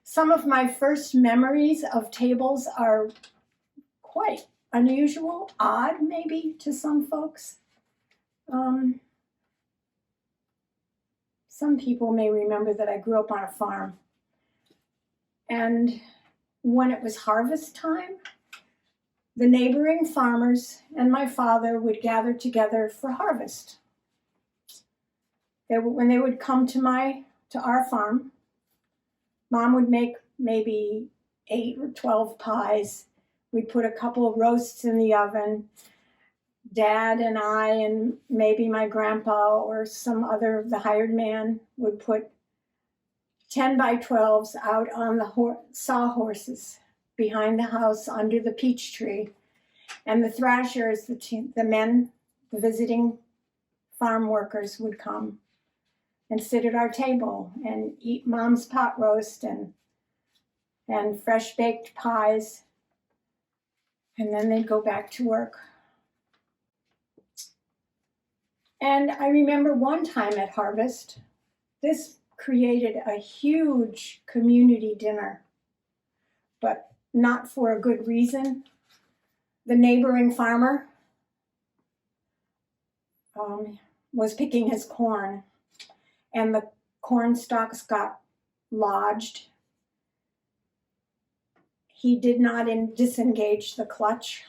Some of my first memories of tables are quite unusual, odd maybe to some folks. Some people may remember that I grew up on a farm. And when it was harvest time, the neighboring farmers and my father would gather together for harvest. When they would come to our farm, Mom would make maybe 8 or 12 pies. We'd put a couple of roasts in the oven. Dad and I and maybe my grandpa or some other of the hired man would put 10 by 12s out on the sawhorses behind the house under the peach tree. And the thrashers, the men, the visiting farm workers would come and sit at our table and eat Mom's pot roast and fresh baked pies. And then they'd go back to work. And I remember one time at harvest, this created a huge community dinner, but not for a good reason. The neighboring farmer was picking his corn, and the corn stalks got lodged. He did not disengage the clutch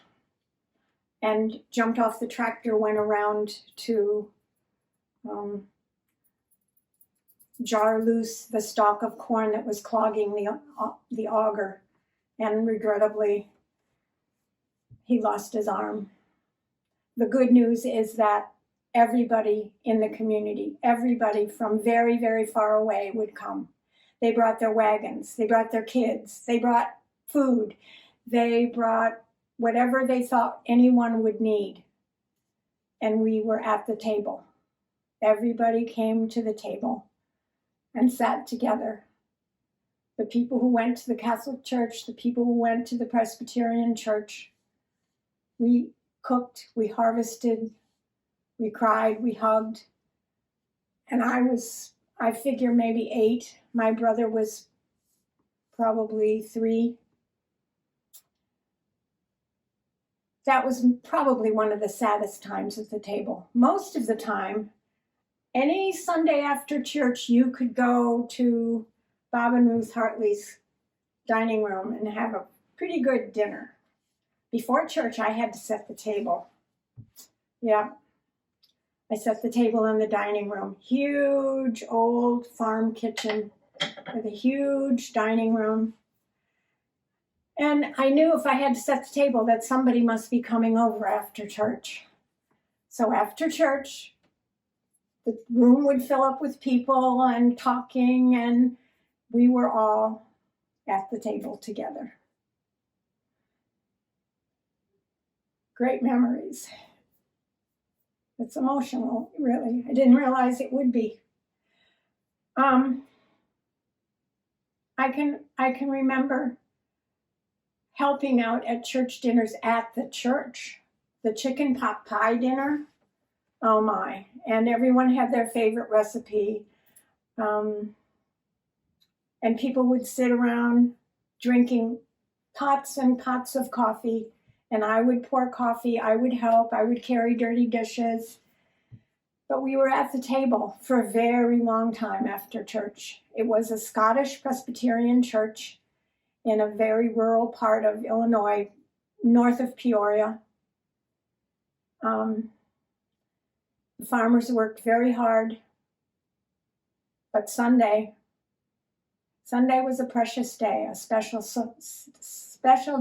and jumped off the tractor, went around to jar loose the stalk of corn that was clogging the auger, and regrettably, he lost his arm. The good news is that everybody in the community, everybody from very, very far away would come. They brought their wagons, they brought their kids, they brought food, they brought whatever they thought anyone would need. And we were at the table. Everybody came to the table and sat together. The people who went to the Catholic Church, the people who went to the Presbyterian Church. We cooked, we harvested, we cried, we hugged. And I figure maybe 8. My brother was probably 3. That was probably one of the saddest times at the table. Most of the time, any Sunday after church, you could go to Bob and Ruth Hartley's dining room and have a pretty good dinner. Before church, I had to set the table. Yeah, I set the table in the dining room. Huge old farm kitchen with a huge dining room. And I knew if I had to set the table that somebody must be coming over after church. So after church, the room would fill up with people and talking, and we were all at the table together. Great memories. It's emotional, really. I didn't realize it would be. I can remember helping out at church dinners at the church. The chicken pot pie dinner, oh my. And everyone had their favorite recipe. And people would sit around drinking pots and pots of coffee. And I would pour coffee, I would help, I would carry dirty dishes. But we were at the table for a very long time after church. It was a Scottish Presbyterian church in a very rural part of Illinois, north of Peoria. The farmers worked very hard, but Sunday was a precious day, a special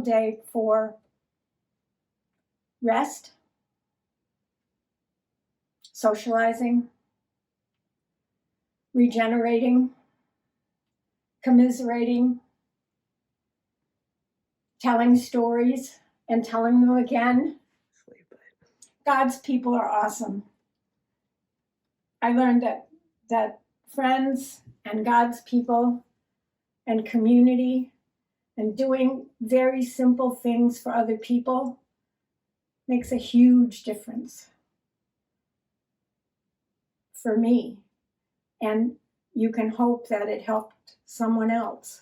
day for rest, socializing, regenerating, commiserating, telling stories and telling them again. God's people are awesome. I learned that friends and God's people and community and doing very simple things for other people makes a huge difference for me. And you can hope that it helped someone else.